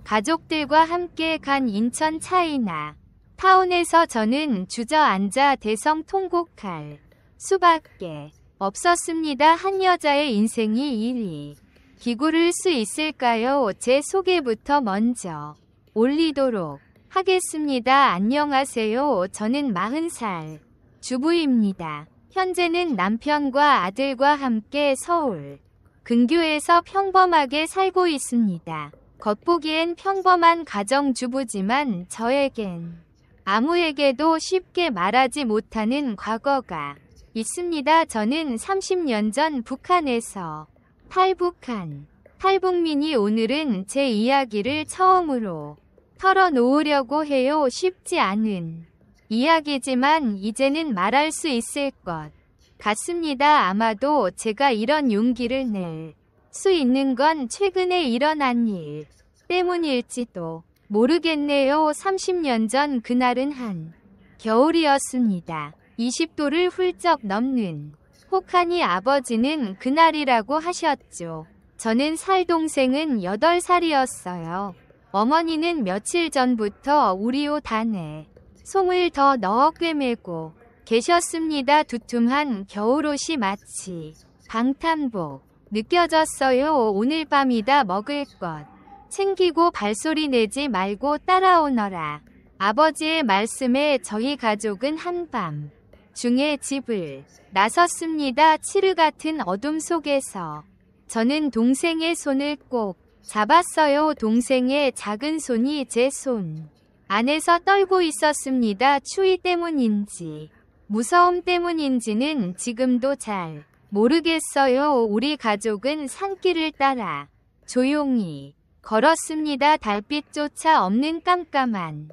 가족들과 함께 간 인천 차이나 타운에서 저는 주저앉아 대성 통곡할 수밖에 없었습니다. 한 여자의 인생이 이리 기구를 수 있을까요? 제 소개부터 먼저 올리도록 하겠습니다. 안녕하세요. 저는 40살 주부입니다. 현재는 남편과 아들과 함께 서울 근교에서 평범하게 살고 있습니다. 겉보기엔 평범한 가정주부지만 저에겐 아무에게도 쉽게 말하지 못하는 과거가 있습니다. 저는 30년 전 북한에서 탈북민이 오늘은 제 이야기를 처음으로 털어놓으려고 해요. 쉽지 않은 이야기지만 이제는 말할 수 있을 것 같습니다. 아마도 제가 이런 용기를 낼 수 있는 건 최근에 일어난 일 때문일지도 모르겠네요. 30년 전 그날은 한 겨울이었습니다. 20도를 훌쩍 넘는 혹하니 아버지는 그날이라고 하셨죠. 저는 살 동생은 8살이었어요. 어머니는 며칠 전부터 우리 옷 안에 솜을 더 넣어 꿰매고 계셨습니다. 두툼한 겨울옷이 마치 방탄복 느껴졌어요. 오늘 밤이다. 먹을 것 챙기고 발소리 내지 말고 따라오너라. 아버지의 말씀에 저희 가족은 한밤 중에 집을 나섰습니다. 칠흑 같은 어둠 속에서 저는 동생의 손을 꼭 잡았어요. 동생의 작은 손이 제 손 안에서 떨고 있었습니다. 추위 때문인지 무서움 때문인지는 지금도 잘 모르겠어요. 우리 가족은 산길을 따라 조용히 걸었습니다. 달빛조차 없는 깜깜한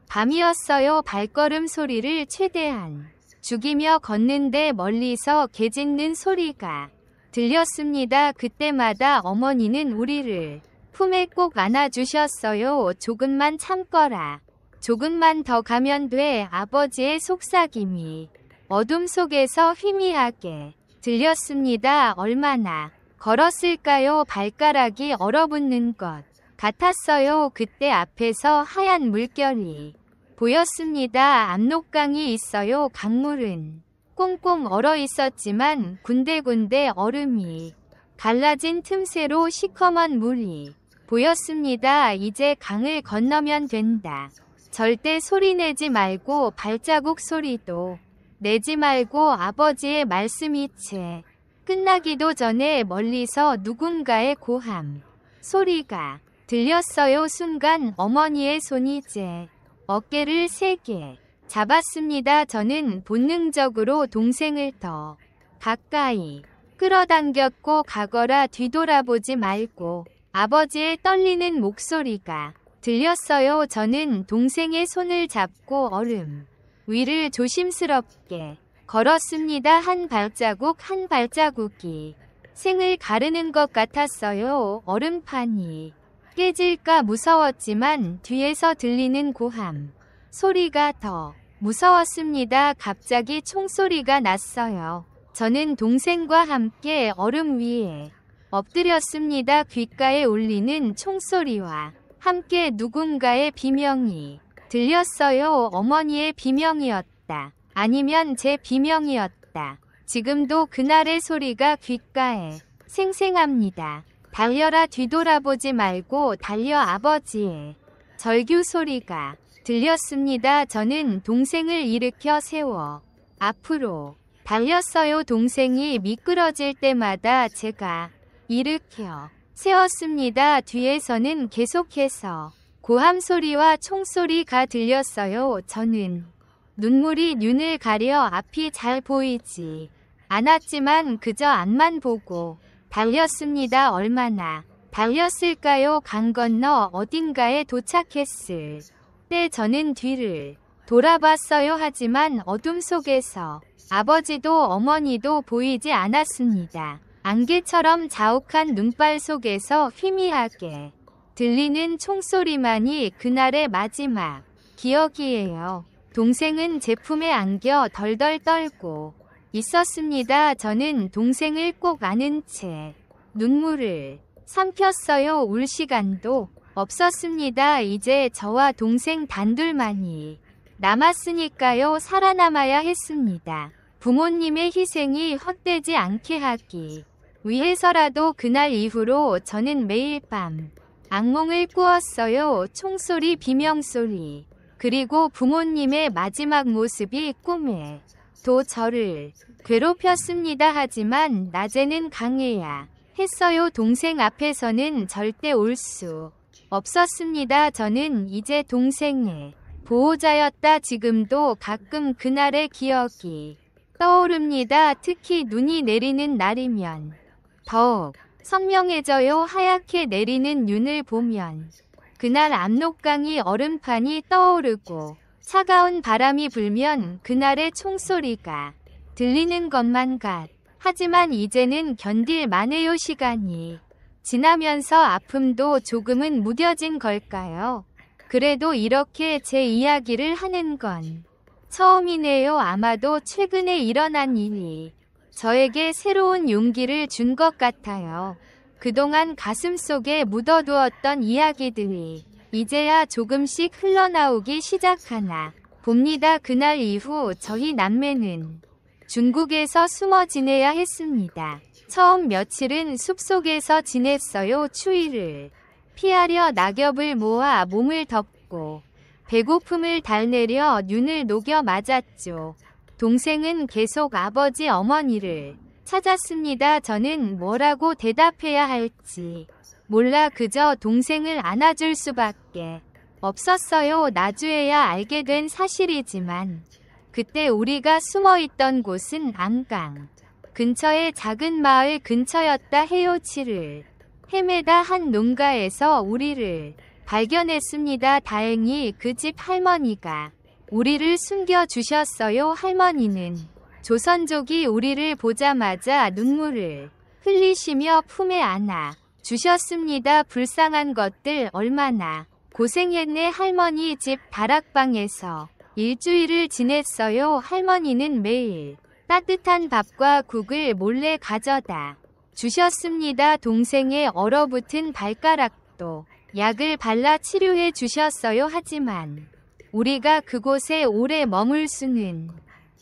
밤이었어요. 발걸음 소리를 최대한 죽이며 걷는데 멀리서 개 짖는 소리가 들렸습니다. 그때마다 어머니는 우리를 품에 꼭 안아주셨어요. 조금만 참거라. 조금만 더 가면 돼. 아버지의 속삭임이 어둠 속에서 희미하게 들렸습니다. 얼마나 걸었을까요? 발가락이 얼어붙는 것 같았어요. 그때 앞에서 하얀 물결이 보였습니다. 압록강이 있어요. 강물은 꽁꽁 얼어 있었지만 군데군데 얼음이 갈라진 틈새로 시커먼 물이 보였습니다. 이제 강을 건너면 된다. 절대 소리내지 말고 발자국 소리도 내지 말고. 아버지의 말씀이 채 끝나기도 전에 멀리서 누군가의 고함 소리가 들렸어요. 순간 어머니의 손이 제 어깨를 세게 잡았습니다. 저는 본능적으로 동생을 더 가까이 끌어당겼고 가거라. 뒤돌아보지 말고. 아버지의 떨리는 목소리가 들렸어요. 저는 동생의 손을 잡고 얼음 위를 조심스럽게 걸었습니다. 한 발자국 한 발자국이 생을 가르는 것 같았어요. 얼음판이 깨질까 무서웠지만 뒤에서 들리는 고함 소리가 더 무서웠습니다. 갑자기 총소리가 났어요. 저는 동생과 함께 얼음 위에 엎드렸습니다. 귓가에 울리는 총소리와 함께 누군가의 비명이 들렸어요. 어머니의 비명이었다. 아니면 제 비명이었다. 지금도 그날의 소리가 귓가에 생생합니다. 달려라. 뒤돌아보지 말고 달려. 아버지의 절규 소리가 들렸습니다. 저는 동생을 일으켜 세워 앞으로 달렸어요. 동생이 미끄러질 때마다 제가 일으켜 세웠습니다. 뒤에서는 계속해서 고함 소리와 총소리가 들렸어요. 저는 눈물이 눈을 가려 앞이 잘 보이지 않았지만 그저 앞만 보고 달렸습니다. 얼마나 달렸을까요? 강 건너 어딘가에 도착했을 때 저는 뒤를 돌아봤어요. 하지만 어둠 속에서 아버지도 어머니도 보이지 않았습니다. 안개처럼 자욱한 눈발 속에서 희미하게 들리는 총소리만이 그날의 마지막 기억이에요. 동생은 제 품에 안겨 덜덜 떨고 있었습니다. 저는 동생을 꼭 안은 채 눈물을 삼켰어요. 울 시간도 없었습니다. 이제 저와 동생 단둘만이 남았으니까요. 살아남아야 했습니다. 부모님의 희생이 헛되지 않게 하기 위해서라도 그날 이후로 저는 매일 밤 악몽을 꾸었어요. 총소리, 비명소리, 그리고 부모님의 마지막 모습이 꿈에 또 저를 괴롭혔습니다. 하지만 낮에는 강해야 했어요. 동생 앞에서는 절대 올 수 없었습니다. 저는 이제 동생의 보호자였다. 지금도 가끔 그날의 기억이 떠오릅니다. 특히 눈이 내리는 날이면 더욱 선명해져요. 하얗게 내리는 눈을 보면 그날 압록강이 얼음판이 떠오르고 차가운 바람이 불면 그날의 총소리가 들리는 것만 같. 하지만 이제는 견딜만해요. 시간이 지나면서 아픔도 조금은 무뎌진 걸까요? 그래도 이렇게 제 이야기를 하는 건 처음이네요. 아마도 최근에 일어난 일이 저에게 새로운 용기를 준 것 같아요. 그동안 가슴속에 묻어두었던 이야기들이 이제야 조금씩 흘러나오기 시작하나 봅니다. 그날 이후 저희 남매는 중국에서 숨어 지내야 했습니다. 처음 며칠은 숲속에서 지냈어요. 추위를 피하려 낙엽을 모아 몸을 덮고 배고픔을 달래려 눈을 녹여 맞았죠. 동생은 계속 아버지 어머니를 찾았습니다. 저는 뭐라고 대답해야 할지 몰라 그저 동생을 안아줄 수밖에 없었어요. 나중에야 알게 된 사실이지만 그때 우리가 숨어있던 곳은 안강 근처의 작은 마을 근처였다 해요. 치를 헤매다 한 농가에서 우리를 발견했습니다. 다행히 그 집 할머니가 우리를 숨겨주셨어요. 할머니는 조선족이 우리를 보자마자 눈물을 흘리시며 품에 안아 주셨습니다. 불쌍한 것들 얼마나 고생했네. 할머니 집 다락방에서 일주일을 지냈어요. 할머니는 매일 따뜻한 밥과 국을 몰래 가져다 주셨습니다. 동생의 얼어붙은 발가락도 약을 발라 치료해 주셨어요. 하지만 우리가 그곳에 오래 머물 수는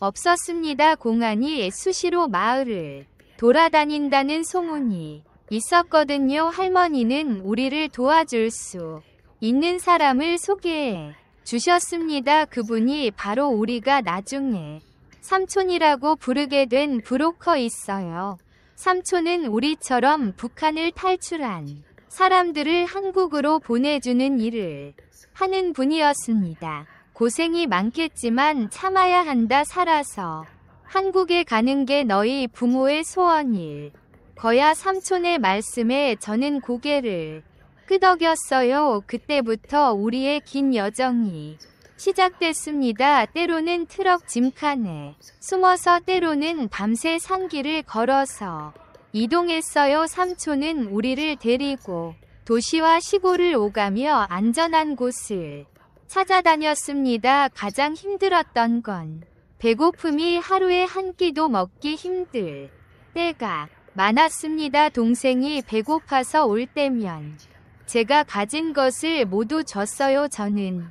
없었습니다. 공안이 수시로 마을을 돌아다닌다는 소문이 있었거든요. 할머니는 우리를 도와줄 수 있는 사람을 소개해 주셨습니다. 그분이 바로 우리가 나중에 삼촌이라고 부르게 된 브로커 있어요. 삼촌은 우리처럼 북한을 탈출한 사람들을 한국으로 보내주는 일을 하는 분이었습니다. 고생이 많겠지만 참아야 한다. 살아서 한국에 가는 게 너희 부모의 소원일 거야. 삼촌의 말씀에 저는 고개를 끄덕였어요. 그때부터 우리의 긴 여정이 시작됐습니다. 때로는 트럭 짐칸에 숨어서 때로는 밤새 산길을 걸어서 이동했어요. 삼촌은 우리를 데리고 도시와 시골을 오가며 안전한 곳을 찾아다녔습니다. 가장 힘들었던 건 배고픔이 하루에 한 끼도 먹기 힘들 때가 많았습니다. 동생이 배고파서 올 때면 제가 가진 것을 모두 줬어요. 저는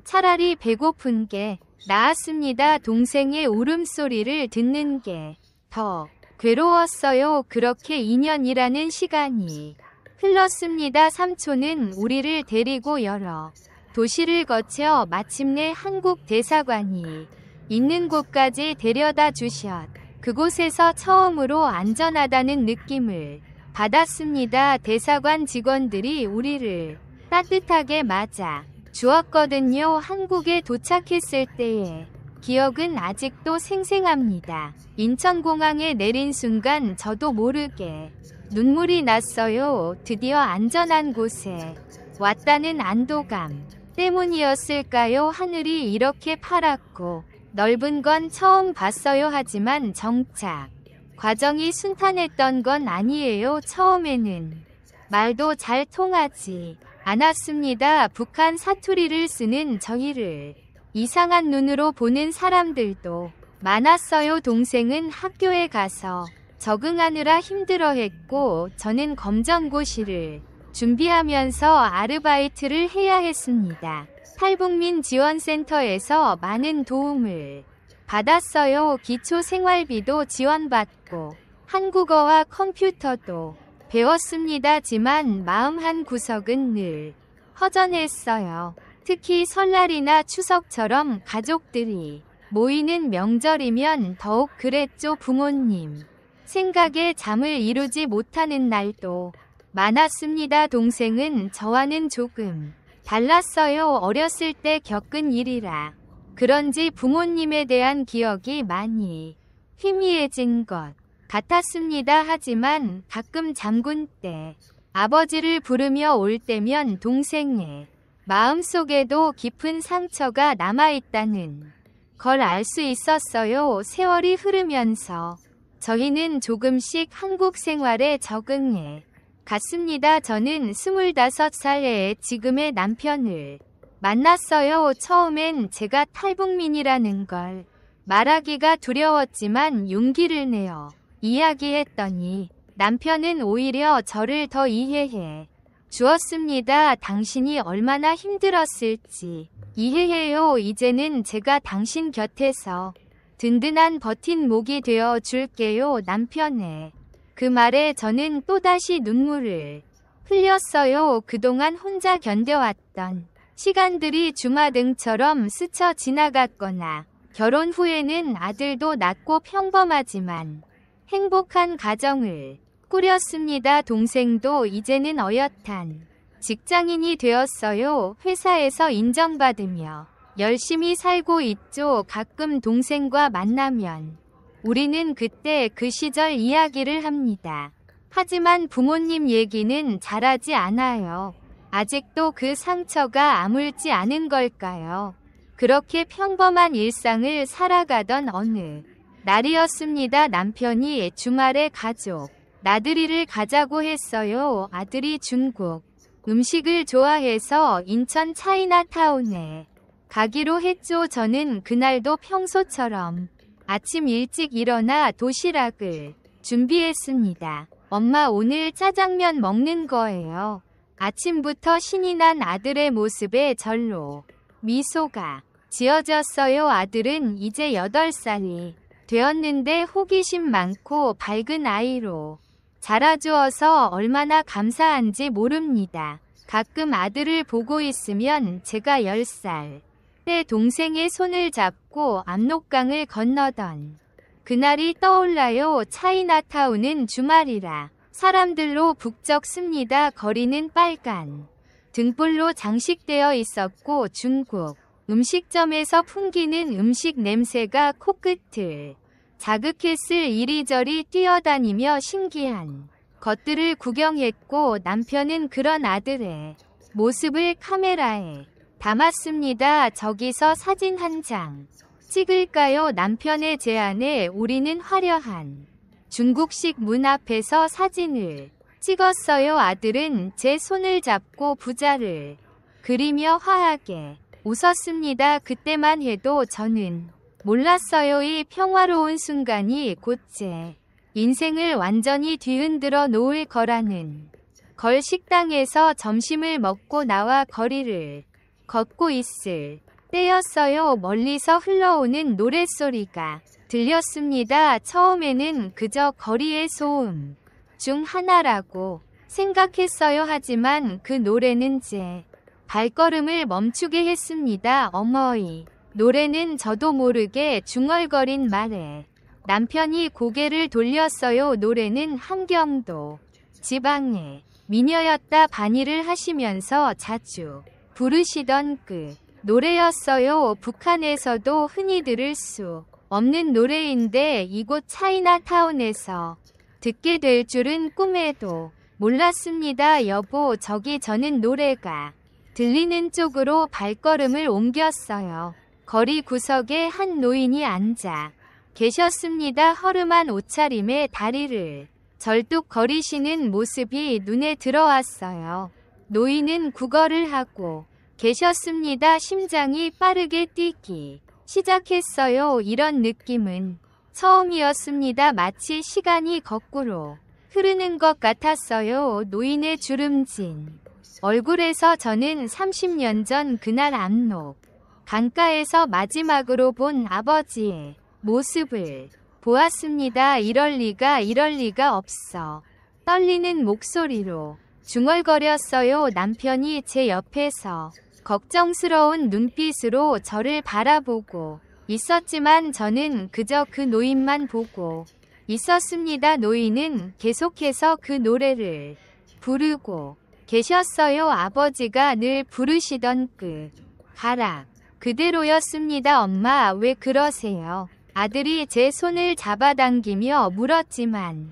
차라리 배고픈 게 나았습니다. 동생의 울음소리를 듣는 게 더 괴로웠어요. 그렇게 2년이라는 시간이 흘렀습니다. 삼촌은 우리를 데리고 여러 도시를 거쳐 마침내 한국 대사관이 있는 곳까지 데려다 주셨. 그곳에서 처음으로 안전하다는 느낌을 받았습니다. 대사관 직원들이 우리를 따뜻하게 맞아 주었거든요. 한국에 도착했을 때의 기억은 아직도 생생합니다. 인천공항에 내린 순간 저도 모르게 눈물이 났어요. 드디어 안전한 곳에 왔다는 안도감 때문이었을까요? 하늘이 이렇게 파랗고 넓은 건 처음 봤어요. 하지만 정착 과정이 순탄했던 건 아니에요. 처음에는 말도 잘 통하지 않았습니다. 북한 사투리를 쓰는 저희를 이상한 눈으로 보는 사람들도 많았어요. 동생은 학교에 가서 적응하느라 힘들어했고 저는 검정고시를 준비하면서 아르바이트를 해야 했습니다. 탈북민 지원센터에서 많은 도움을 받았어요. 기초 생활비도 지원받고 한국어와 컴퓨터도 배웠습니다지만 마음 한 구석은 늘 허전했어요. 특히 설날이나 추석처럼 가족들이 모이는 명절이면 더욱 그랬죠. 부모님 생각에 잠을 이루지 못하는 날도 많았습니다. 동생은 저와는 조금 달랐어요. 어렸을 때 겪은 일이라 그런지 부모님에 대한 기억이 많이 희미해진 것 같았습니다. 하지만 가끔 잠군 때 아버지를 부르며 올 때면 동생의 마음속에도 깊은 상처가 남아있다는 걸 알 수 있었어요. 세월이 흐르면서 저희는 조금씩 한국 생활에 적응해 갔습니다. 저는 25살에 지금의 남편을 만났어요. 처음엔 제가 탈북민이라는 걸 말하기가 두려웠지만 용기를 내어 이야기했더니 남편은 오히려 저를 더 이해해 주었습니다. 당신이 얼마나 힘들었을지 이해해요. 이제는 제가 당신 곁에서 든든한 버팀목이 되어 줄게요. 남편의 그 말에 저는 또다시 눈물을 흘렸어요. 그동안 혼자 견뎌왔던 시간들이 주마등처럼 스쳐 지나갔거나 결혼 후에는 아들도 낳고 평범하지만 행복한 가정을 꾸렸습니다. 동생도 이제는 어엿한 직장인이 되었어요. 회사에서 인정받으며 열심히 살고 있죠. 가끔 동생과 만나면 우리는 그때 그 시절 이야기를 합니다. 하지만 부모님 얘기는 잘하지 않아요. 아직도 그 상처가 아물지 않은 걸까요? 그렇게 평범한 일상을 살아가던 어느 날이었습니다. 남편이 주말에 가족 나들이를 가자고 했어요. 아들이 중국 음식을 좋아해서 인천 차이나타운에 가기로 했죠. 저는 그날도 평소처럼 아침 일찍 일어나 도시락을 준비했습니다. 엄마 오늘 짜장면 먹는 거예요. 아침부터 신이 난 아들의 모습에 절로 미소가 지어졌어요. 아들은 이제 8살이 되었는데 호기심 많고 밝은 아이로 자라주어서 얼마나 감사한지 모릅니다. 가끔 아들을 보고 있으면 제가 10살 때 동생의 손을 잡고 압록강을 건너던 그날이 떠올라요. 차이나타운은 주말이라 사람들로 북적습니다. 거리는 빨간 등불로 장식되어 있었고 중국 음식점에서 풍기는 음식 냄새가 코끝을 자극했을. 이리저리 뛰어다니며 신기한 것들을 구경했고 남편은 그런 아들의 모습을 카메라에 담았습니다. 저기서 사진 한 장 찍을까요? 남편의 제안에 우리는 화려한 중국식 문 앞에서 사진을 찍었어요. 아들은 제 손을 잡고 부자를 그리며 화하게 웃었습니다. 그때만 해도 저는 몰랐어요. 이 평화로운 순간이 곧 제 인생을 완전히 뒤흔들어 놓을 거라는 걸. 식당에서 점심을 먹고 나와 거리를 걷고 있을 때였어요. 멀리서 흘러오는 노랫소리가 들렸습니다. 처음에는 그저 거리의 소음 중 하나라고 생각했어요. 하지만 그 노래는 제 발걸음을 멈추게 했습니다. 어머이. 노래는 저도 모르게 중얼거린 말에 남편이 고개를 돌렸어요. 노래는 함경도 지방의 미녀였다 반의를 하시면서 자주 부르시던 그 노래였어요. 북한에서도 흔히 들을 수 없는 노래인데 이곳 차이나타운에서 듣게 될 줄은 꿈에도 몰랐습니다. 여보, 저기 저는 노래가 들리는 쪽으로 발걸음을 옮겼어요. 거리 구석에 한 노인이 앉아 계셨습니다. 허름한 옷차림에 다리를 절뚝거리시는 모습이 눈에 들어왔어요. 노인은 구걸을 하고 계셨습니다. 심장이 빠르게 뛰기 시작했어요. 이런 느낌은 처음이었습니다. 마치 시간이 거꾸로 흐르는 것 같았어요. 노인의 주름진 얼굴에서 저는 30년 전 그날 압록 강가에서 마지막으로 본 아버지의 모습을 보았습니다. 이럴 리가 없어. 떨리는 목소리로 중얼거렸어요. 남편이 제 옆에서 걱정스러운 눈빛으로 저를 바라보고 있었지만 저는 그저 그 노인만 보고 있었습니다. 노인은 계속해서 그 노래를 부르고 계셨어요. 아버지가 늘 부르시던 그 가락 그대로였습니다. 엄마, 왜 그러세요? 아들이 제 손을 잡아당기며 물었지만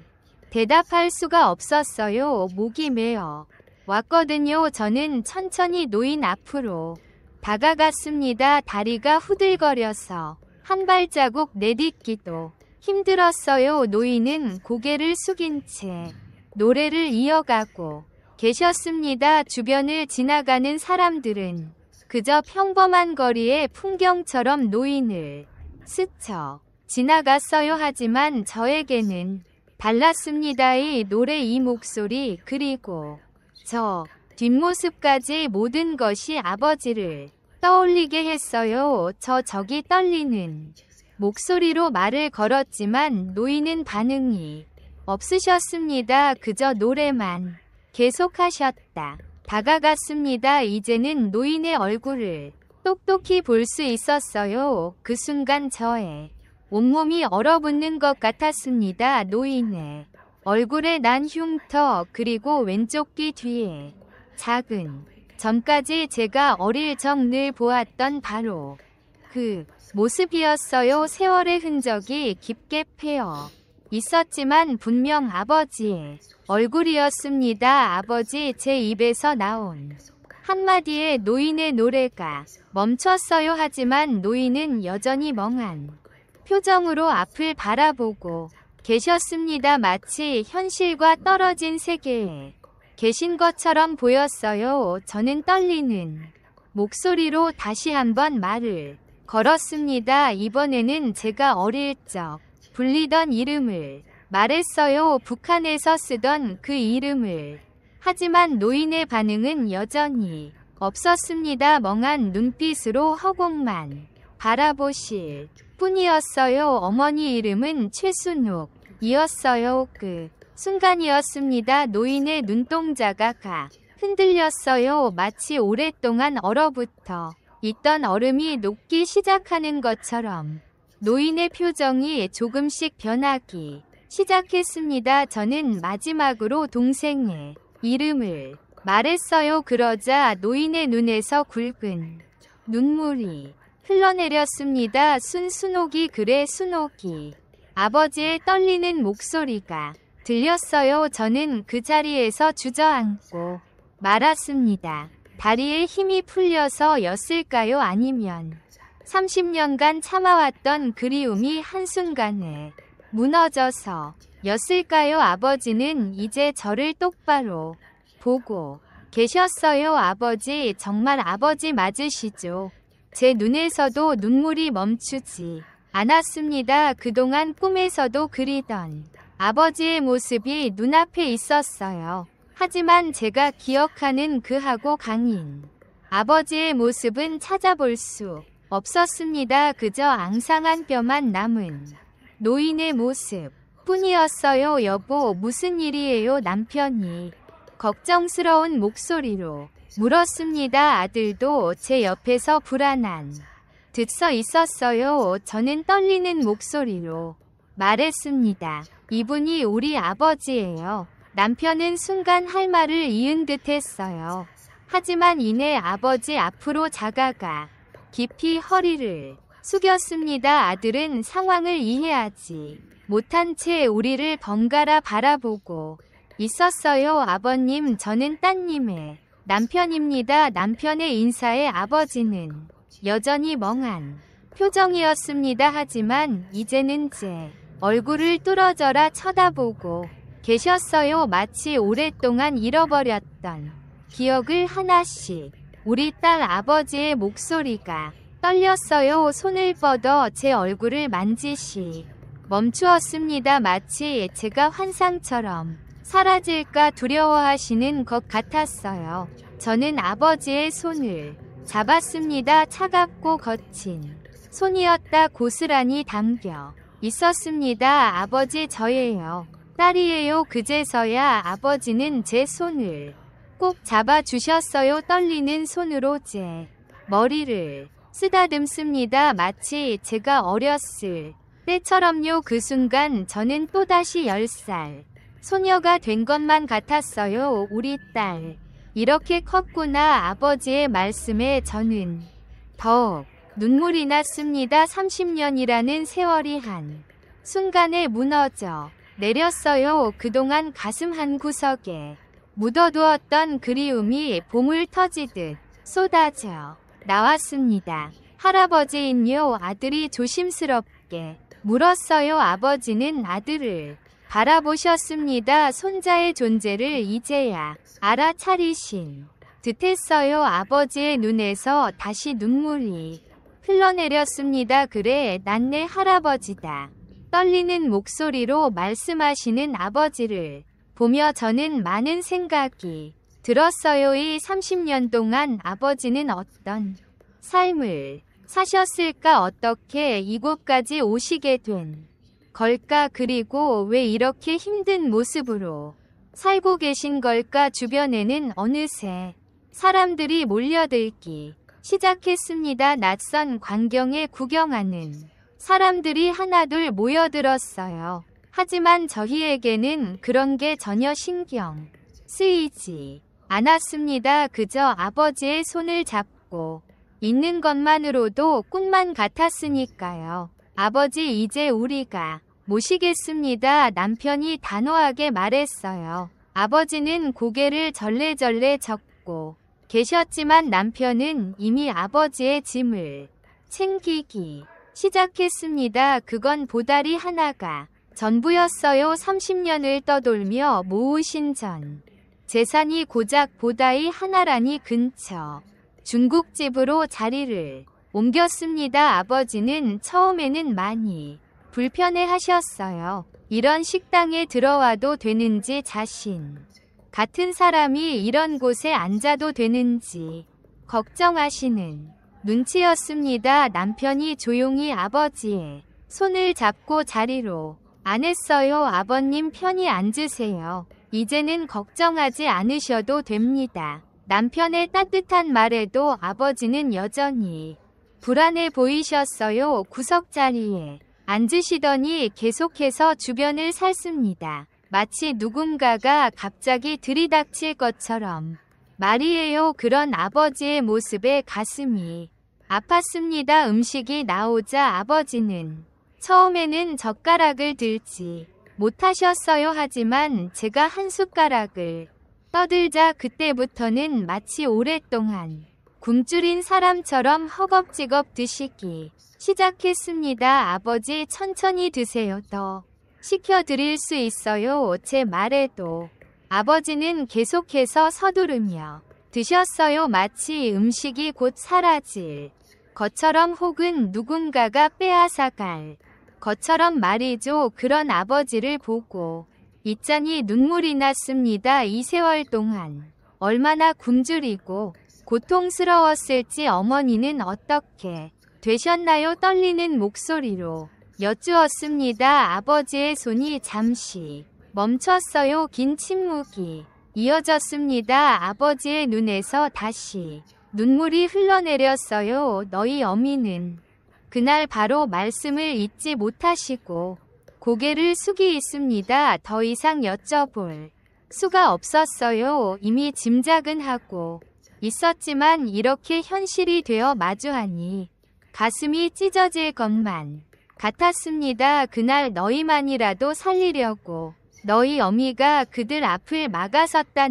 대답할 수가 없었어요. 목이 메어 왔거든요. 저는 천천히 노인 앞으로 다가갔습니다. 다리가 후들거려서 한 발자국 내딛기도 힘들었어요. 노인은 고개를 숙인 채 노래를 이어가고 계셨습니다. 주변을 지나가는 사람들은 그저 평범한 거리의 풍경처럼 노인을 스쳐 지나갔어요. 하지만 저에게는 달랐습니다. 이 노래, 이 목소리, 그리고 저 뒷모습까지 모든 것이 아버지를 떠올리게 했어요. 저기 떨리는 목소리로 말을 걸었지만 노인은 반응이 없으셨습니다. 그저 노래만 계속하셨다. 다가갔습니다. 이제는 노인의 얼굴을 똑똑히 볼 수 있었어요. 그 순간 저의 온몸이 얼어붙는 것 같았습니다. 노인의 얼굴에 난 흉터, 그리고 왼쪽 귀 뒤에 작은 점까지 제가 어릴 적 늘 보았던 바로 그 모습이었어요. 세월의 흔적이 깊게 패어 있었지만 분명 아버지의 얼굴이었습니다. 아버지, 제 입에서 나온 한마디에 노인의 노래가 멈췄어요. 하지만 노인은 여전히 멍한 표정으로 앞을 바라보고 계셨습니다. 마치 현실과 떨어진 세계에 계신 것처럼 보였어요. 저는 떨리는 목소리로 다시 한번 말을 걸었습니다. 이번에는 제가 어릴 적 불리던 이름을 말했어요. 북한에서 쓰던 그 이름을. 하지만 노인의 반응은 여전히 없었습니다. 멍한 눈빛으로 허공만 바라보실 뿐이었어요. 어머니 이름은 최순옥이었어요. 그 순간이었습니다. 노인의 눈동자가 흔들렸어요. 마치 오랫동안 얼어붙어 있던 얼음이 녹기 시작하는 것처럼 노인의 표정이 조금씩 변하기 시작했습니다. 저는 마지막으로 동생의 이름을 말했어요. 그러자 노인의 눈에서 굵은 눈물이 흘러내렸습니다. 순옥이, 그래 순옥이. 아버지의 떨리는 목소리가 들렸어요. 저는 그 자리에서 주저앉고 말았습니다. 다리에 힘이 풀려서였을까요? 아니면 30년간 참아왔던 그리움이 한순간에 무너져서 였을까요? 아버지는 이제 저를 똑바로 보고 계셨어요. 아버지, 정말 아버지 맞으시죠? 제 눈에서도 눈물이 멈추지 않았습니다. 그동안 꿈에서도 그리던 아버지의 모습이 눈앞에 있었어요. 하지만 제가 기억하는 그하고 강인 아버지의 모습은 찾아볼 수 없었습니다. 그저 앙상한 뼈만 남은 노인의 모습 뿐이었어요. 여보, 무슨 일이에요? 남편이 걱정스러운 목소리로 물었습니다. 아들도 제 옆에서 불안한 듯 서 있었어요. 저는 떨리는 목소리로 말했습니다. 이분이 우리 아버지예요. 남편은 순간 할 말을 이은 듯 했어요. 하지만 이내 아버지 앞으로 다가가 깊이 허리를 숙였습니다. 아들은 상황을 이해하지 못한 채 우리를 번갈아 바라보고 있었어요. 아버님, 저는 따님의 남편입니다. 남편의 인사에 아버지는 여전히 멍한 표정이었습니다. 하지만 이제는 제 얼굴을 뚫어져라 쳐다보고 계셨어요. 마치 오랫동안 잃어버렸던 기억을 하나씩. 우리 딸 아버지의 목소리가 떨렸어요. 손을 뻗어 제 얼굴을 만지시 멈추었습니다. 마치 제가 환상처럼 사라질까 두려워하시는 것 같았어요. 저는 아버지의 손을 잡았습니다. 차갑고 거친 손이었다. 고스란히 담겨 있었습니다. 아버지, 저예요. 딸이에요. 그제서야 아버지는 제 손을 꼭 잡아주셨어요. 떨리는 손으로 제 머리를 쓰다듬습니다. 마치 제가 어렸을 때처럼요. 그 순간 저는 또다시 10살 소녀가 된 것만 같았어요. 우리 딸 이렇게 컸구나. 아버지의 말씀에 저는 더욱 눈물이 났습니다. 30년이라는 세월이 한 순간에 무너져 내렸어요. 그동안 가슴 한구석에 묻어두었던 그리움이 보물 터지듯 쏟아져 나왔습니다. 할아버지인요? 아들이 조심스럽게 물었어요. 아버지는 아들을 바라보셨습니다. 손자의 존재를 이제야 알아차리신 듯했어요. 아버지의 눈에서 다시 눈물이 흘러내렸습니다. 그래, 난 내 할아버지다. 떨리는 목소리로 말씀하시는 아버지를 보며 저는 많은 생각이 들었어요. 이 30년 동안 아버지는 어떤 삶을 사셨을까? 어떻게 이곳까지 오시게 된 걸까? 그리고 왜 이렇게 힘든 모습으로 살고 계신 걸까? 주변에는 어느새 사람들이 몰려들기 시작했습니다. 낯선 광경에 구경하는 사람들이 하나둘 모여들었어요. 하지만 저희에게는 그런 게 전혀 신경 쓰이지 않았습니다. 그저 아버지의 손을 잡고 있는 것만으로도 꿈만 같았으니까요. 아버지, 이제 우리가 모시겠습니다. 남편이 단호하게 말했어요. 아버지는 고개를 절레절레 젓고 계셨지만 남편은 이미 아버지의 짐을 챙기기 시작했습니다. 그건 보다리 하나가 전부였어요. 30년을 떠돌며 모으신 전 재산이 고작 보다리 하나라니. 근처 중국집으로 자리를 옮겼습니다. 아버지는 처음에는 많이 불편해하셨어요. 이런 식당에 들어와도 되는지, 자신 같은 사람이 이런 곳에 앉아도 되는지 걱정하시는 눈치였습니다. 남편이 조용히 아버지의 손을 잡고 자리로 안했어요. 아버님, 편히 앉으세요. 이제는 걱정하지 않으셔도 됩니다. 남편의 따뜻한 말에도 아버지는 여전히 불안해 보이셨어요. 구석자리에 앉으시더니 계속해서 주변을 살핍니다. 마치 누군가가 갑자기 들이닥칠 것처럼 말이에요. 그런 아버지의 모습에 가슴이 아팠습니다. 음식이 나오자 아버지는 처음에는 젓가락을 들지 못하셨어요. 하지만 제가 한 숟가락을 떠들자 그때부터는 마치 오랫동안 굶주린 사람처럼 허겁지겁 드시기 시작했습니다. 아버지, 천천히 드세요. 더 시켜드릴 수 있어요. 제 말에도 아버지는 계속해서 서두르며 드셨어요. 마치 음식이 곧 사라질 것처럼, 혹은 누군가가 빼앗아갈 것처럼 말이죠. 그런 아버지를 보고 있자니 눈물이 났습니다. 이 세월 동안 얼마나 굶주리고 고통스러웠을지. 어머니는 어떻게 되셨나요? 떨리는 목소리로 여쭈었습니다. 아버지의 손이 잠시 멈췄어요. 긴 침묵이 이어졌습니다. 아버지의 눈에서 다시 눈물이 흘러내렸어요. 너희 어미는 그날 바로 말씀을 잊지 못하시고 고개를 숙이 있습니다. 더 이상 여쭤볼 수가 없었어요. 이미 짐작은 하고 있었지만 이렇게 현실이 되어 마주하니 가슴이 찢어질 것만 같았습니다. 그날 너희만이라도 살리려고 너희 어미가 그들 앞을 막아섰다.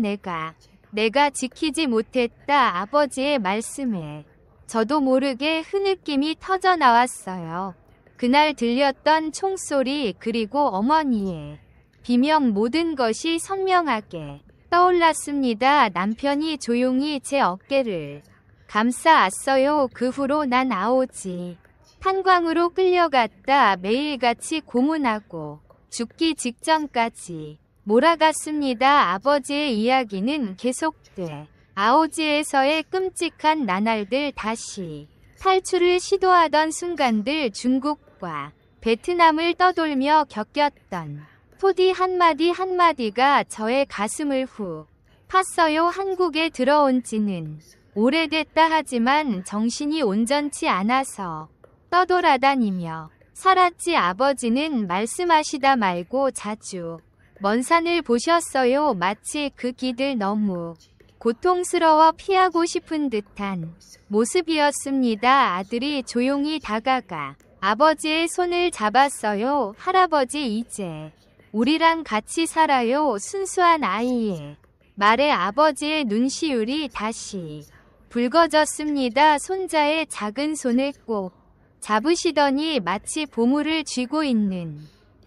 내가 지키지 못했다. 아버지의 말씀에 저도 모르게 흐느낌이 터져 나왔어요. 그날 들렸던 총소리, 그리고 어머니의 비명, 모든 것이 선명하게 떠올랐습니다. 남편이 조용히 제 어깨를 감싸 안았어요. 그 후로 난 아오지 탄광으로 끌려갔다. 매일같이 고문하고 죽기 직전까지 몰아갔습니다. 아버지의 이야기는 계속돼 아오지에서의 끔찍한 나날들, 다시 탈출을 시도하던 순간들, 중국과 베트남을 떠돌며 겪었던 토디 한마디 한마디가 저의 가슴을 훅 팠어요. 한국에 들어온 지는 오래됐다 하지만 정신이 온전치 않아서 떠돌아다니며 살았지. 아버지는 말씀하시다 말고 자주 먼 산을 보셨어요. 마치 그 길을 너무 고통스러워 피하고 싶은 듯한 모습이었습니다. 아들이 조용히 다가가 아버지의 손을 잡았어요. 할아버지, 이제 우리랑 같이 살아요. 순수한 아이의 말에 아버지의 눈시울이 다시 붉어졌습니다. 손자의 작은 손을 꼭 잡으시더니 마치 보물을 쥐고 있는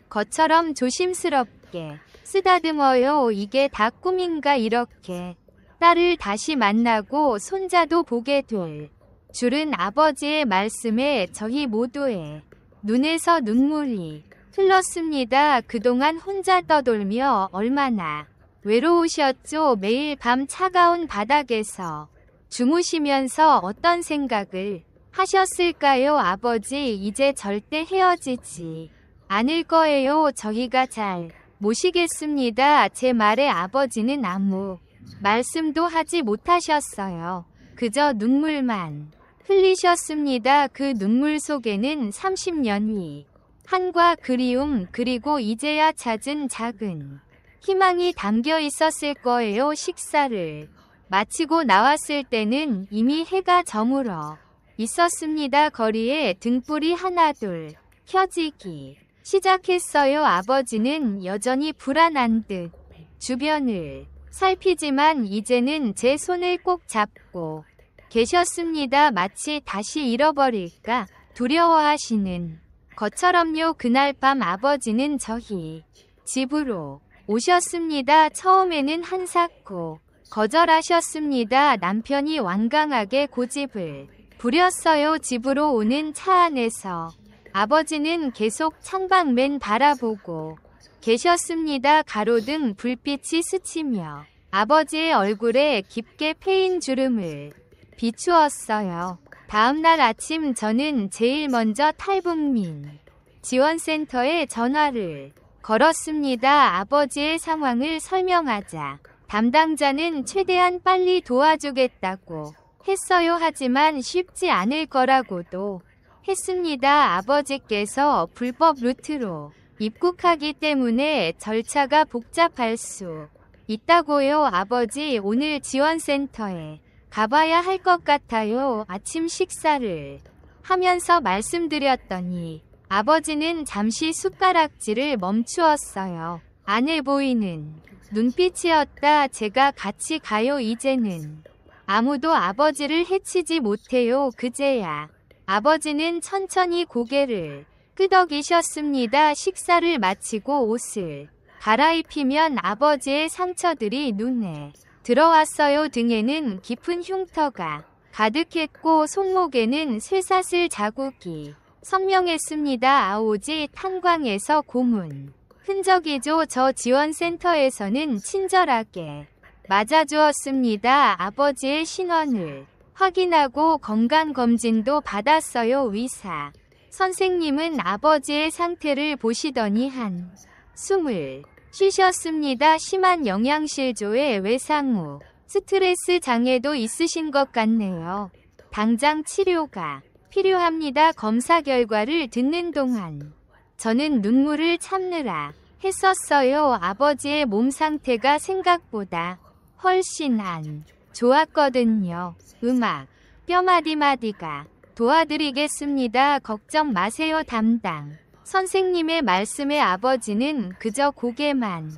것처럼 조심스럽게 쓰다듬어요. 이게 다 꿈인가? 이렇게 딸을 다시 만나고 손자도 보게 될 줄은. 아버지의 말씀에 저희 모두의 눈에서 눈물이 흘렀습니다. 그동안 혼자 떠돌며 얼마나 외로우셨죠? 매일 밤 차가운 바닥에서 주무시면서 어떤 생각을 하셨을까요? 아버지, 이제 절대 헤어지지 않을 거예요. 저희가 잘 모시겠습니다. 제 말에 아버지는 아무 말씀도 하지 못하셨어요. 그저 눈물만 흘리셨습니다. 그 눈물 속에는 30년 위 한과 그리움, 그리고 이제야 찾은 작은 희망이 담겨 있었을 거예요. 식사를 마치고 나왔을 때는 이미 해가 저물어 있었습니다. 거리에 등불이 하나둘 켜지기 시작했어요. 아버지는 여전히 불안한 듯 주변을 살피지만 이제는 제 손을 꼭 잡고 계셨습니다. 마치 다시 잃어버릴까 두려워하시는 것처럼요. 그날 밤 아버지는 저희 집으로 오셨습니다. 처음에는 한사코 거절하셨습니다. 남편이 완강하게 고집을 부렸어요. 집으로 오는 차 안에서 아버지는 계속 창밖만 바라보고 계셨습니다. 가로등 불빛이 스치며 아버지의 얼굴에 깊게 패인 주름을 비추었어요. 다음날 아침 저는 제일 먼저 탈북민 지원센터에 전화를 걸었습니다. 아버지의 상황을 설명하자 담당자는 최대한 빨리 도와주겠다고 했어요. 하지만 쉽지 않을 거라고도 했습니다. 아버지께서 불법 루트로 입국하기 때문에 절차가 복잡할 수 있다고요. 아버지, 오늘 지원센터에 가봐야 할 것 같아요. 아침 식사를 하면서 말씀드렸더니 아버지는 잠시 숟가락질을 멈추었어요. 안해 보이는 눈빛이었다. 제가 같이 가요. 이제는 아무도 아버지를 해치지 못해요. 그제야 아버지는 천천히 고개를 끄덕이셨습니다. 식사를 마치고 옷을 갈아입히면 아버지의 상처들이 눈에 들어왔어요. 등에는 깊은 흉터가 가득했고 손목에는 쇠사슬 자국이 선명했습니다. 아오지 탄광에서 고문 흔적이죠. 저 지원센터에서는 친절하게 맞아주었습니다. 아버지의 신원을 확인하고 건강검진도 받았어요. 의사 선생님은 아버지의 상태를 보시더니 한숨을 쉬셨습니다. 심한 영양실조에 외상 후 스트레스 장애도 있으신 것 같네요. 당장 치료가 필요합니다. 검사 결과를 듣는 동안 저는 눈물을 참느라 했었어요. 아버지의 몸 상태가 생각보다 훨씬 안 좋았거든요. 음악 뼈 마디마디가 도와드리겠습니다. 걱정 마세요. 담당 선생님의 말씀에 아버지는 그저 고개만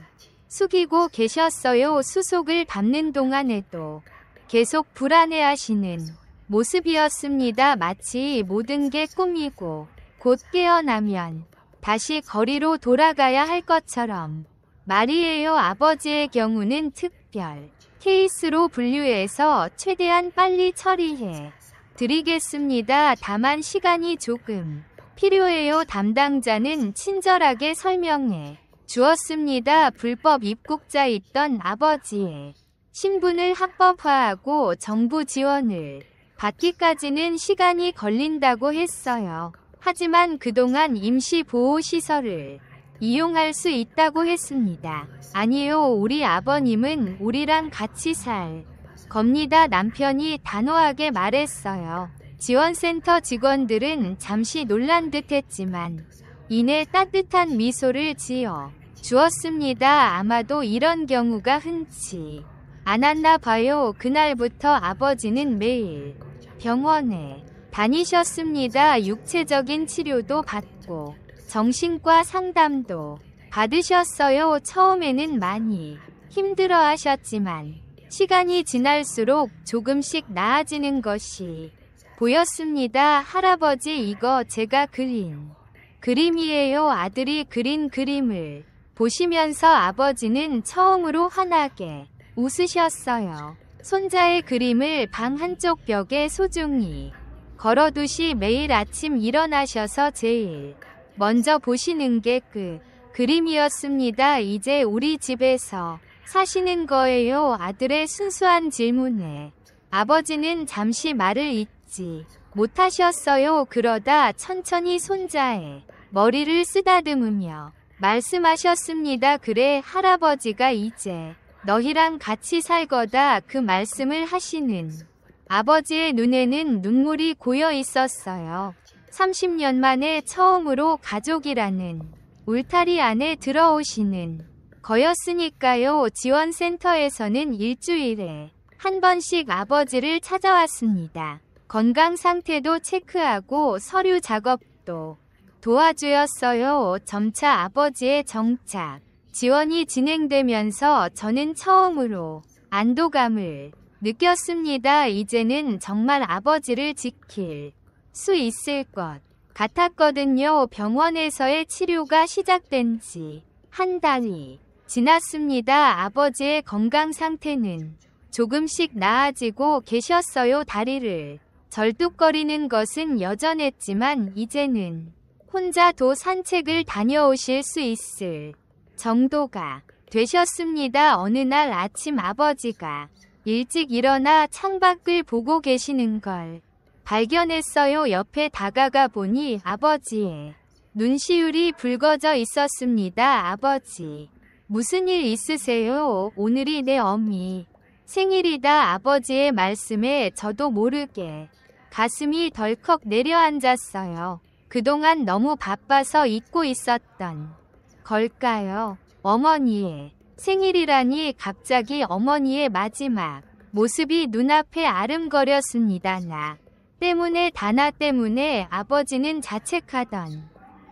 숙이고 계셨어요. 수속을 밟는 동안에도 계속 불안해하시는 모습이었습니다. 마치 모든 게 꿈이고 곧 깨어나면 다시 거리로 돌아가야 할 것처럼 말이에요. 아버지의 경우는 특별 케이스로 분류해서 최대한 빨리 처리해 드리겠습니다. 다만 시간이 조금 필요해요. 담당자는 친절하게 설명해 주었습니다. 불법 입국자 있던 아버지의 신분을 합법화하고 정부 지원을 받기까지는 시간이 걸린다고 했어요. 하지만 그동안 임시보호시설을 이용할 수 있다고 했습니다. 아니요, 우리 아버님은 우리랑 같이 살 겁니다. 남편이 단호하게 말했어요. 지원센터 직원들은 잠시 놀란 듯 했지만 이내 따뜻한 미소를 지어 주었습니다. 아마도 이런 경우가 흔치 않았나 봐요. 그날부터 아버지는 매일 병원에 다니셨습니다. 육체적인 치료도 받고 정신과 상담도 받으셨어요. 처음에는 많이 힘들어 하셨지만 시간이 지날수록 조금씩 나아지는 것이 보였습니다. 할아버지, 이거 제가 그린 그림이에요. 아들이 그린 그림을 보시면서 아버지는 처음으로 환하게 웃으셨어요. 손자의 그림을 방 한쪽 벽에 소중히 걸어두시 매일 아침 일어나셔서 제일 먼저 보시는 게 그 그림이었습니다. 이제 우리 집에서 사시는 거예요? 아들의 순수한 질문에 아버지는 잠시 말을 잇지 못하셨어요. 그러다 천천히 손자의 머리를 쓰다듬으며 말씀하셨습니다. 그래, 할아버지가 이제 너희랑 같이 살 거다. 그 말씀을 하시는 아버지의 눈에는 눈물이 고여 있었어요. 30년 만에 처음으로 가족이라는 울타리 안에 들어오시는 거였으니까요. 지원센터에서는 일주일에 한 번씩 아버지를 찾아왔습니다. 건강 상태도 체크하고 서류 작업도 도와주었어요. 점차 아버지의 정착 지원이 진행되면서 저는 처음으로 안도감을 느꼈습니다. 이제는 정말 아버지를 지킬 수 있을 것 같았거든요. 병원에서의 치료가 시작된 지 한 달이 지났습니다. 아버지의 건강 상태는 조금씩 나아지고 계셨어요. 다리를 절뚝거리는 것은 여전했지만 이제는 혼자도 산책을 다녀오실 수 있을 정도가 되셨습니다. 어느 날 아침 아버지가 일찍 일어나 창밖을 보고 계시는 걸 발견했어요. 옆에 다가가 보니 아버지의 눈시울이 붉어져 있었습니다. 아버지, 무슨 일 있으세요? 오늘이 내 어미 생일이다. 아버지의 말씀에 저도 모르게 가슴이 덜컥 내려앉았어요. 그동안 너무 바빠서 잊고 있었던 걸까요? 어머니의 생일이라니. 갑자기 어머니의 마지막 모습이 눈앞에 아른거렸습니다. 나 때문에, 다나 때문에. 아버지는 자책하던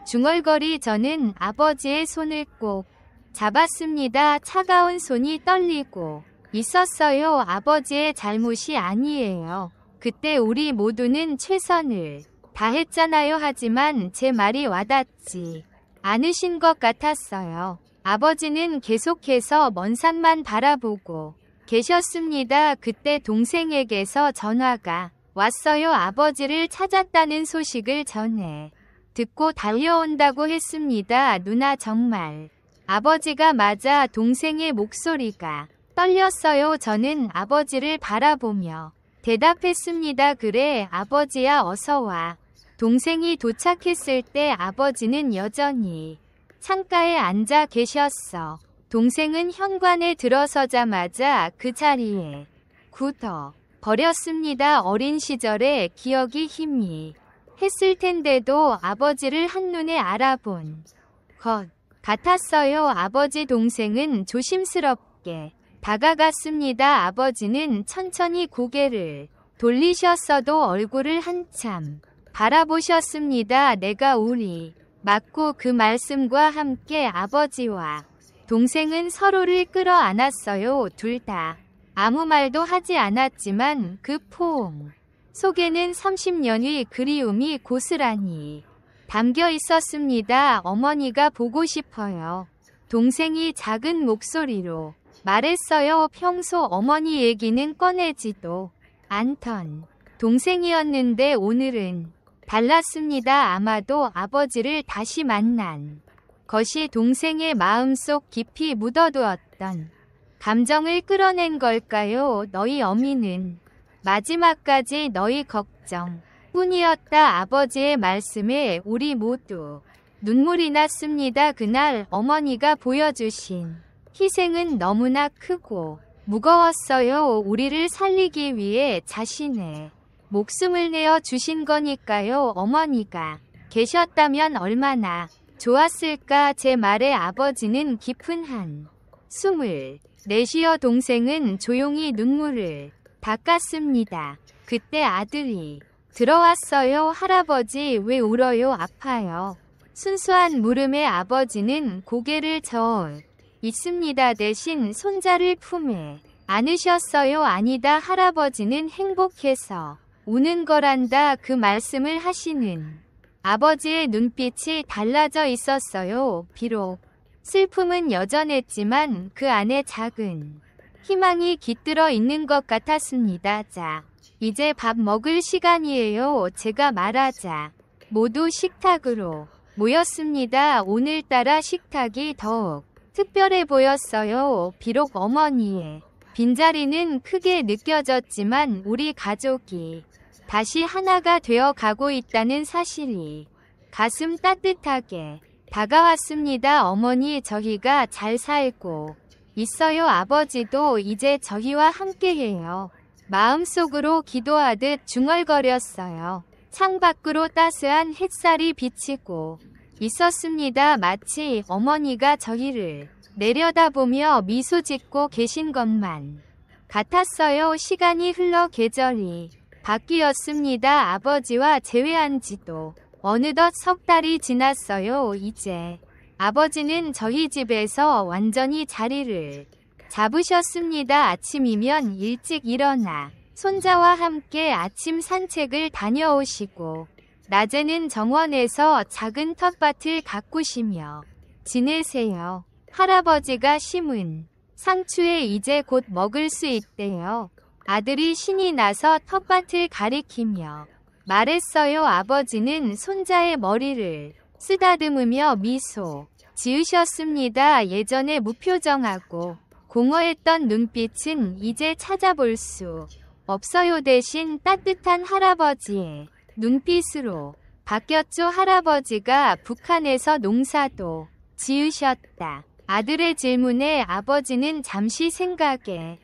중얼거리. 저는 아버지의 손을 꼭 잡았습니다. 차가운 손이 떨리고 있었어요. 아버지의 잘못이 아니에요. 그때 우리 모두는 최선을 다했잖아요. 하지만 제 말이 와닿지 않으신 것 같았어요. 아버지는 계속해서 먼 산만 바라보고 계셨습니다. 그때 동생에게서 전화가 왔어요. 아버지를 찾았다는 소식을 전해 듣고 달려온다고 했습니다. 누나, 정말 아버지가 맞아? 동생의 목소리가 떨렸어요. 저는 아버지를 바라보며 대답했습니다. 그래, 아버지야, 어서 와. 동생이 도착했을 때 아버지는 여전히 창가에 앉아 계셨어. 동생은 현관에 들어서자마자 그 자리에 굳어 버렸습니다. 어린 시절의 기억이 힘이 했을 텐데도 아버지를 한눈에 알아본 것 같았어요. 아버지. 동생은 조심스럽게 다가갔습니다. 아버지는 천천히 고개를 돌리셨어도 얼굴을 한참 바라보셨습니다. 내가 우리 맞고. 그 말씀과 함께 아버지와 동생은 서로를 끌어안았어요. 둘 다 아무 말도 하지 않았지만 그 포옹 속에는 30년의 그리움이 고스란히 담겨 있었습니다. 어머니가 보고 싶어요. 동생이 작은 목소리로 말했어요. 평소 어머니 얘기는 꺼내지도 않던 동생이었는데 오늘은 달랐습니다. 아마도 아버지를 다시 만난 것이 동생의 마음속 깊이 묻어두었던 감정을 끌어낸 걸까요? 너희 어미는 마지막까지 너희 걱정 뿐이었다. 아버지의 말씀에 우리 모두 눈물이 났습니다. 그날 어머니가 보여주신 희생은 너무나 크고 무거웠어요. 우리를 살리기 위해 자신의 목숨을 내어 주신 거니까요. 어머니가 계셨다면 얼마나 좋았을까. 제 말에 아버지는 깊은 한 숨을 내쉬어 동생은 조용히 눈물을 닦았습니다. 그때 아들이 들어왔어요. 할아버지 왜 울어요? 아파요. 순수한 물음에 아버지는 고개를 저어 있습니다. 대신 손자를 품에 안으셨어요. 아니다. 할아버지는 행복해서 우는 거란다. 그 말씀을 하시는 아버지의 눈빛이 달라져 있었어요. 비록 슬픔은 여전했지만 그 안에 작은 희망이 깃들어 있는 것 같았습니다. 자, 이제 밥 먹을 시간이에요. 제가 말하자 모두 식탁으로 모였습니다. 오늘따라 식탁이 더욱 특별해 보였어요. 비록 어머니의 빈자리는 크게 느껴졌지만 우리 가족이 다시 하나가 되어 가고 있다는 사실이 가슴 따뜻하게 다가왔습니다. 어머니, 저희가 잘 살고 있어요. 아버지도 이제 저희와 함께해요. 마음속으로 기도하듯 중얼거렸어요. 창밖으로 따스한 햇살이 비치고 있었습니다. 마치 어머니가 저희를 내려다보며 미소 짓고 계신 것만 같았어요. 시간이 흘러 계절이 바뀌었습니다. 아버지와 재회한 지도 어느덧 석 달이 지났어요. 이제 아버지는 저희 집에서 완전히 자리를 잡으셨습니다. 아침이면 일찍 일어나 손자와 함께 아침 산책을 다녀오시고 낮에는 정원에서 작은 텃밭을 가꾸시며 지내세요. 할아버지가 심은 상추에 이제 곧 먹을 수 있대요. 아들이 신이 나서 텃밭을 가리키며 말했어요. 아버지는 손자의 머리를 쓰다듬으며 미소 지으셨습니다. 예전에 무표정하고 공허했던 눈빛은 이제 찾아볼 수 없어요. 대신 따뜻한 할아버지의 눈빛으로 바뀌었죠. 할아버지가 북한에서 농사도 지으셨다. 아들의 질문에 아버지는 잠시 생각에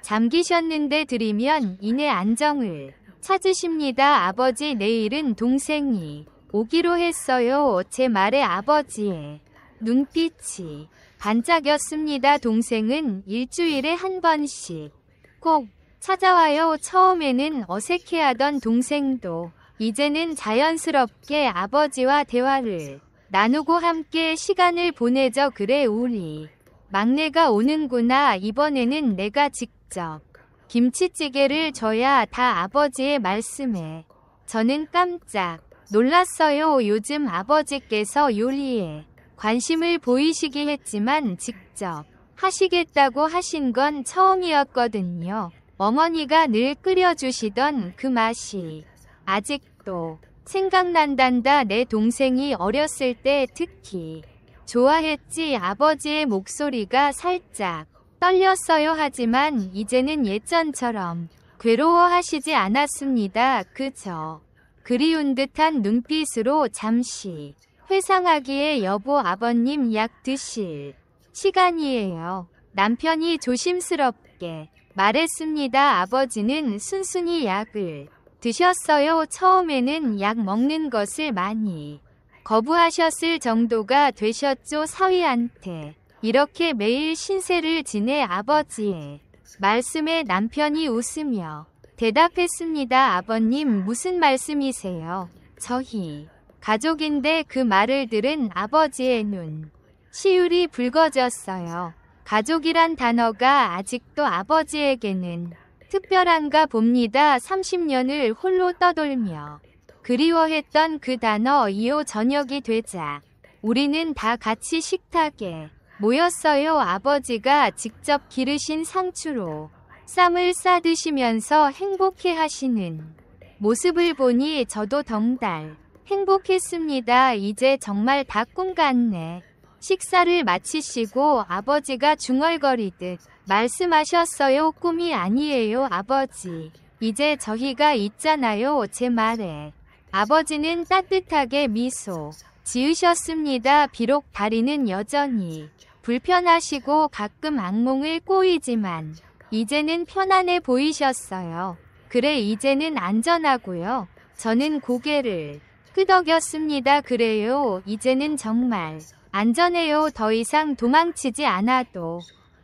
잠기셨는데 드리면 이내 안정을 찾으십니다. 아버지, 내일은 동생이 오기로 했어요. 제 말에 아버지의 눈빛이 반짝였습니다. 동생은 일주일에 한 번씩 꼭 찾아와요. 처음에는 어색해하던 동생도 이제는 자연스럽게 아버지와 대화를 나누고 함께 시간을 보내죠. 그래, 우리 막내가 오는구나. 이번에는 내가 직접 김치찌개를 줘야 다. 아버지의 말씀에 저는 깜짝 놀랐어요. 요즘 아버지께서 요리에 관심을 보이시기 했지만 직접 하시겠다고 하신 건 처음이었거든요. 어머니가 늘 끓여주시던 그 맛이 아직도 생각난단다. 내 동생이 어렸을 때 특히 좋아했지. 아버지의 목소리가 살짝 떨렸어요. 하지만 이제는 예전처럼 괴로워하시지 않았습니다. 그저 그리운 듯한 눈빛으로 잠시 회상하기에 여보, 아버님 약 드실 시간이에요. 남편이 조심스럽게 말했습니다. 아버지는 순순히 약을 드셨어요. 처음에는 약 먹는 것을 많이 거부하셨을 정도가 되셨죠. 사위한테 이렇게 매일 신세를 지내. 아버지의 말씀에 남편이 웃으며 대답했습니다. 아버님, 무슨 말씀이세요? 저희 가족인데. 그 말을 들은 아버지의 눈 시울이 붉어졌어요. 가족이란 단어가 아직도 아버지에게는 특별한가 봅니다. 30년을 홀로 떠돌며 그리워했던 그 단어. 이후 저녁이 되자 우리는 다 같이 식탁에 모였어요. 아버지가 직접 기르신 상추로 쌈을 싸드시면서 행복해 하시는 모습을 보니 저도 덩달 행복했습니다. 이제 정말 다 꿈 같네. 식사를 마치시고 아버지가 중얼거리듯 말씀하셨어요. 꿈이 아니에요, 아버지. 이제 저희가 있잖아요. 제 말에 아버지는 따뜻하게 미소 지으셨습니다. 비록 다리는 여전히 불편하시고 가끔 악몽을 꼬이지만 이제는 편안해 보이셨어요. 그래, 이제는 안전하고요. 저는 고개를 끄덕였습니다. 그래요, 이제는 정말 안전해요. 더 이상 도망치지 않아도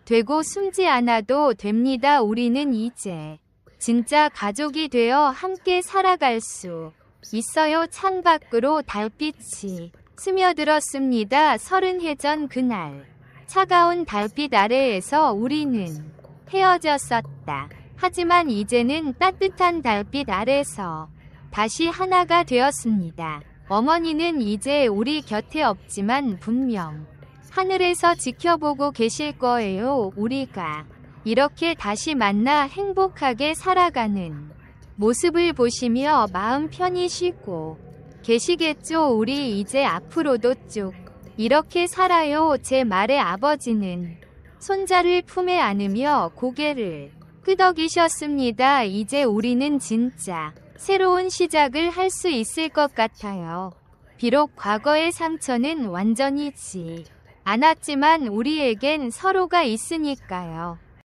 되고 숨지 않아도 됩니다. 우리는 이제 진짜 가족이 되어 함께 살아갈 수 있어요. 창밖으로 달빛이 스며들었습니다. 30해 전 그날 차가운 달빛 아래에서 우리는 헤어졌었다. 하지만 이제는 따뜻한 달빛 아래서 다시 하나가 되었습니다. 어머니는 이제 우리 곁에 없지만 분명 하늘에서 지켜보고 계실 거예요. 우리가 이렇게 다시 만나 행복하게 살아가는 모습을 보시며 마음 편히 쉬고 계시겠죠. 우리 이제 앞으로도 쭉 이렇게 살아요. 제 말에 아버지는 손자를 품에 안으며 고개를 끄덕이셨습니다. 이제 우리는 진짜 새로운 시작을 할 수 있을 것 같아요. 비록 과거의 상처는 완전히 지 않았지만 우리에겐 서로가 있으니까요.